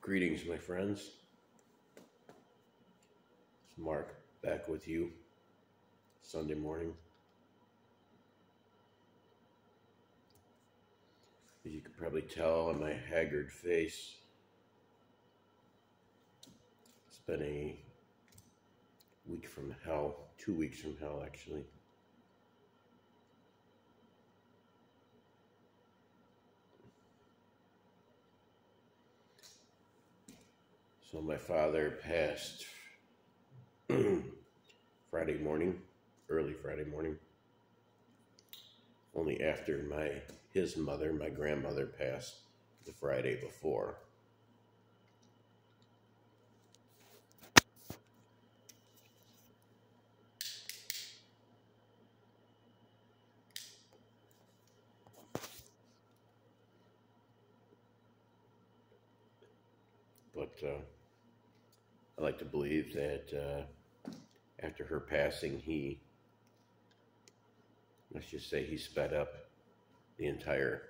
Greetings, my friends. It's Mark back with you Sunday morning. As you can probably tell on my haggard face, it's been a week from hell, 2 weeks from hell actually. So my father passed Friday morning, early Friday morning, only after his mother, my grandmother, passed the Friday before. But I like to believe that after her passing, let's just say he sped up the entire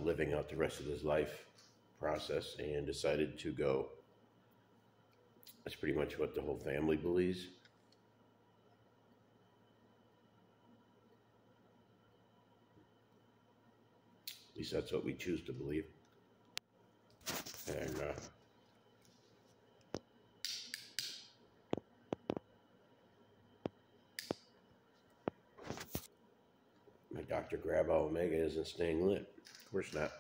living out the rest of his life process and decided to go. That's pretty much what the whole family believes. At least that's what we choose to believe. And my Dr. Grabba Omega isn't staying lit. Of course not.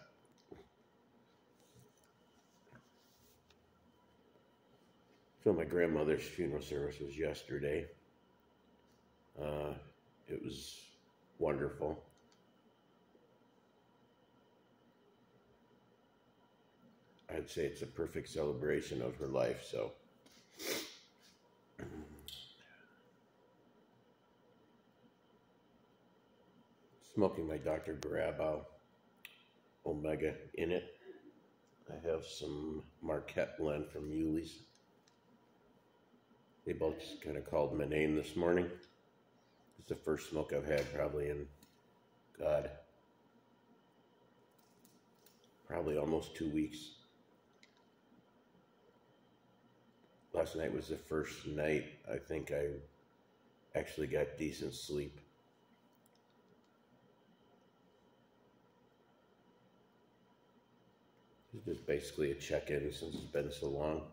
So my grandmother's funeral service was yesterday. It was wonderful. I'd say it's a perfect celebration of her life, so smoking my Dr. Grabba Omega in it. I have some Marquette blend from Yuli's. They both just kind of called my name this morning. It's the first smoke I've had probably in, God, probably almost 2 weeks. Last night was the first night I think I actually got decent sleep. It's just basically a check-in since it's been so long.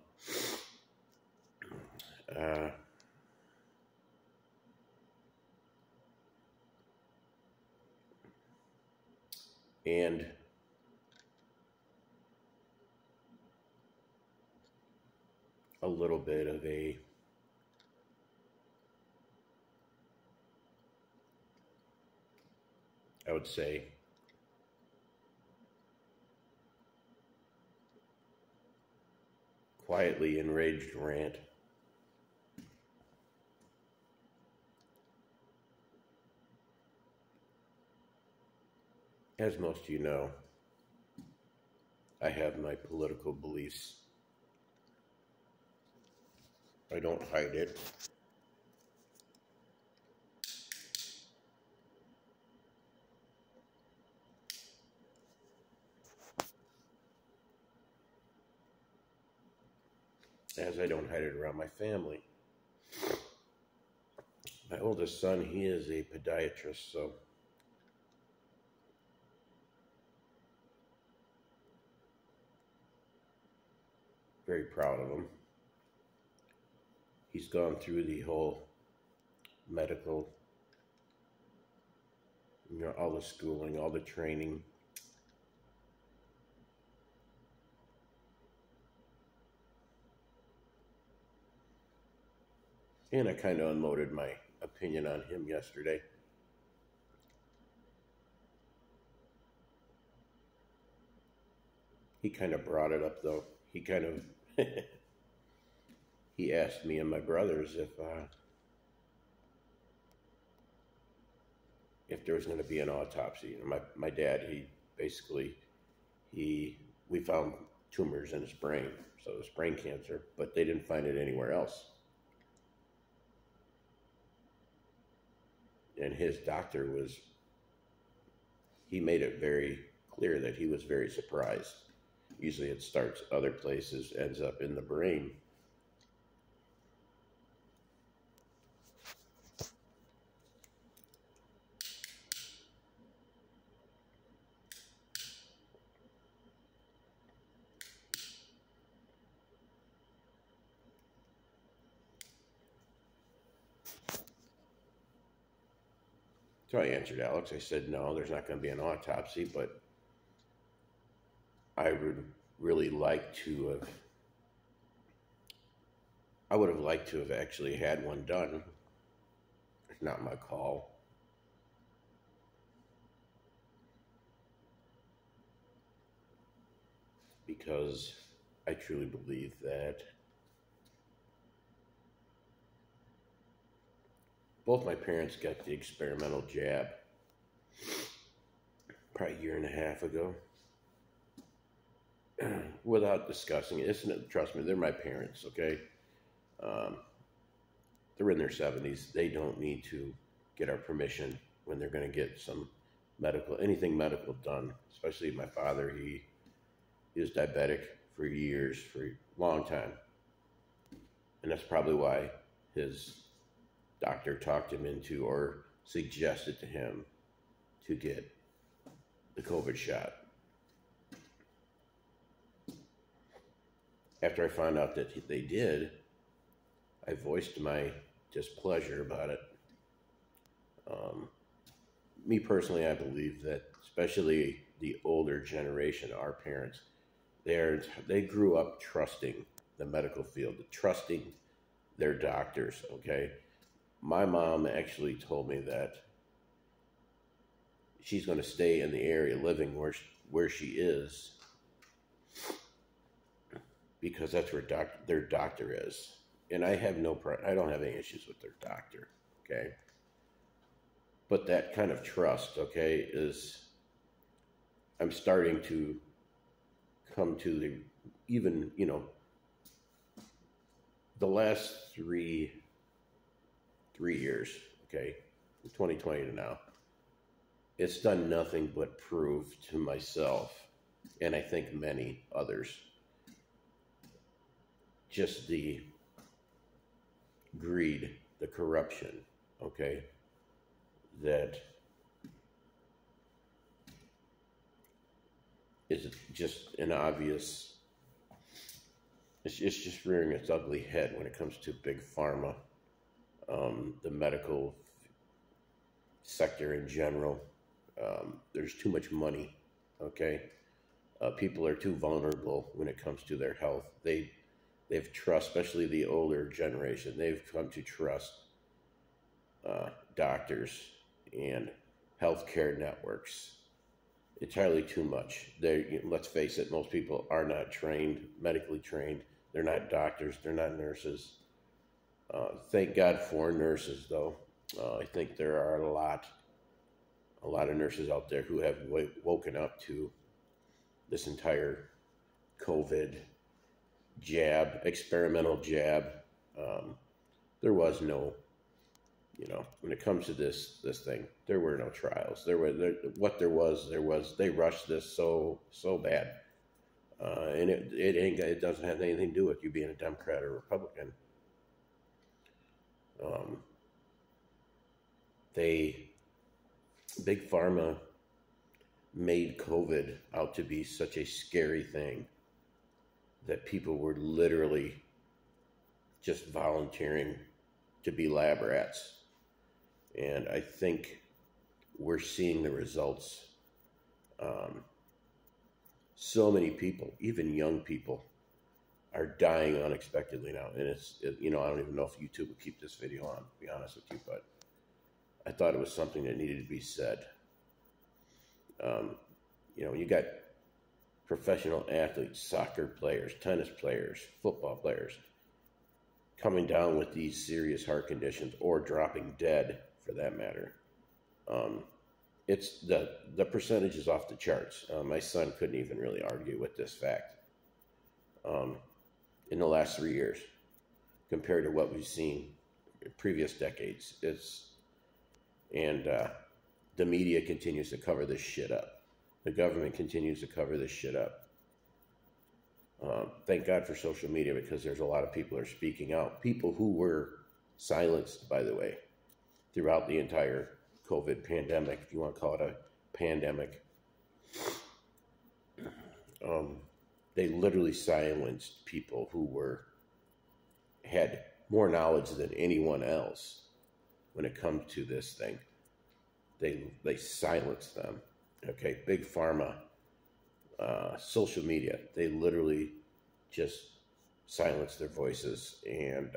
And a little bit of I would say, quietly enraged rant. As most of you know, I have my political beliefs. I don't hide it. As I don't hide it around my family. My oldest son, he is a podiatrist, so very proud of him. He's gone through the whole medical, all the schooling, all the training. And I kind of unloaded my opinion on him yesterday. He kind of brought it up, though. He kind of, he asked me and my brothers if there was going to be an autopsy. My dad, we found tumors in his brain, so it was brain cancer, but they didn't find it anywhere else. And his doctor he made it very clear that he was very surprised Usually it starts other places, ends up in the brain. So I answered Alex. I said, no, there's not going to be an autopsy, but I would really like to have, I would have liked to have actually had one done. It's not my call. Because I truly believe that both my parents got the experimental jab probably a year and a half ago. Without discussing it, isn't it? Trust me, they're my parents, okay? They're in their 70s. They don't need to get our permission when they're going to get some anything medical done. Especially my father, he was diabetic for years, for a long time. And that's probably why his doctor talked him into or suggested to him to get the COVID shot. After I found out that they did, I voiced my displeasure about it. Me personally, I believe that especially the older generation, our parents, they grew up trusting the medical field, trusting their doctors, okay? My mom actually told me that she's going to stay in the area living where she is because that's where their doctor is. And I have I don't have any issues with their doctor, okay? But that kind of trust, okay, I'm starting to come to the last three years, okay, from 2020 to now, it's done nothing but prove to myself, and I think many others, just the greed, the corruption, okay, that is just an obvious, it's just rearing its ugly head when it comes to big pharma, the medical sector in general. There's too much money, okay? People are too vulnerable when it comes to their health. They've trust, especially the older generation, they've come to trust doctors and healthcare networks entirely too much. Let's face it, most people are not medically trained. They're not doctors. They're not nurses. Thank God for nurses, though. I think there are a lot of nurses out there who have woken up to this entire COVID jab, experimental jab. There was no, when it comes to this thing, there were no trials. They rushed this so bad, and it doesn't have anything to do with you being a Democrat or Republican. Big Pharma made COVID out to be such a scary thing that people were literally just volunteering to be lab rats. And I think we're seeing the results. So many people, even young people, are dying unexpectedly now. And I don't even know if YouTube would keep this video on, to be honest with you, but I thought it was something that needed to be said. You got professional athletes, soccer players, tennis players, football players coming down with these serious heart conditions or dropping dead, for that matter. It's the percentage is off the charts. My son couldn't even really argue with this fact. In the last 3 years, compared to what we've seen in previous decades, the media continues to cover this shit up. The government continues to cover this shit up. Thank God for social media, because there's a lot of people who are speaking out. People who were silenced, by the way, throughout the entire COVID pandemic, if you want to call it a pandemic. They literally silenced people who had more knowledge than anyone else when it comes to this thing. They silenced them. Okay, big pharma, social media, they literally just silenced their voices, and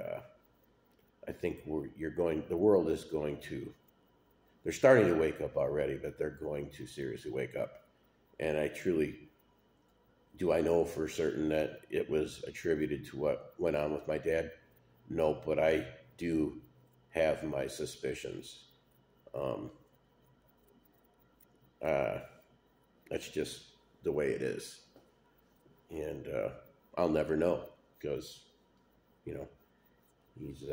I think the world is going to, they're starting to wake up already, but they're going to seriously wake up. And do I know for certain that it was attributed to what went on with my dad? No, but I do have my suspicions. That's just the way it is. And I'll never know, because, he's,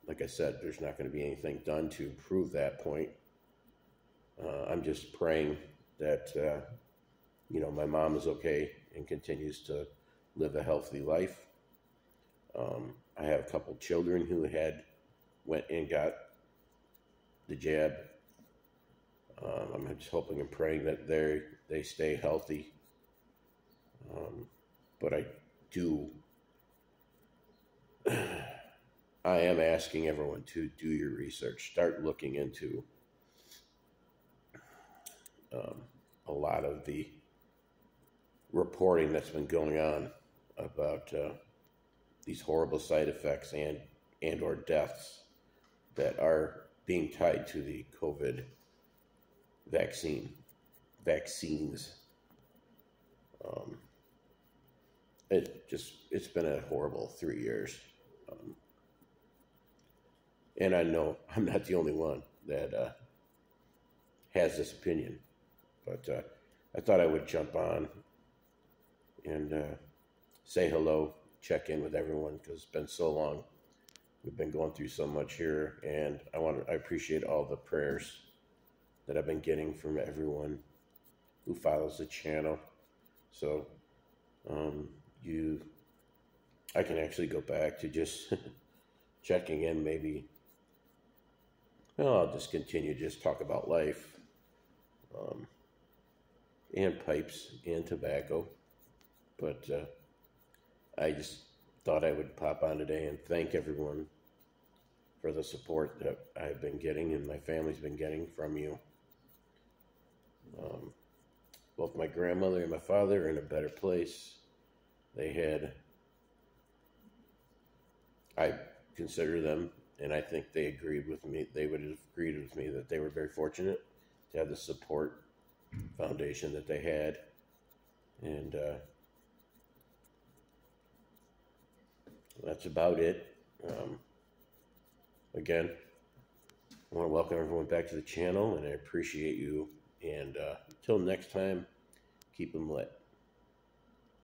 like I said, there's not going to be anything done to prove that point. I'm just praying that, my mom is okay and continues to live a healthy life. I have a couple children who went and got the jab. I'm just hoping and praying that they stay healthy. But I am asking everyone to do your research. Start looking into a lot of the reporting that's been going on about these horrible side effects and or deaths that are being tied to the COVID vaccines. It's been a horrible 3 years. And I know I'm not the only one that has this opinion, but I thought I would jump on and say hello, check in with everyone, because it's been so long. We've been going through so much here, and I appreciate all the prayers that I've been getting from everyone who follows the channel. So I can actually go back to just checking in. Maybe I'll just continue to just talk about life, and pipes and tobacco. But I just thought I would pop on today and thank everyone for the support that I've been getting and my family's been getting from you. Both my grandmother and my father are in a better place. I consider them, and I think they agreed with me. They would have agreed with me that they were very fortunate to have the support foundation that they had. And that's about it. Again, I want to welcome everyone back to the channel, and I appreciate you. And until next time, keep them lit.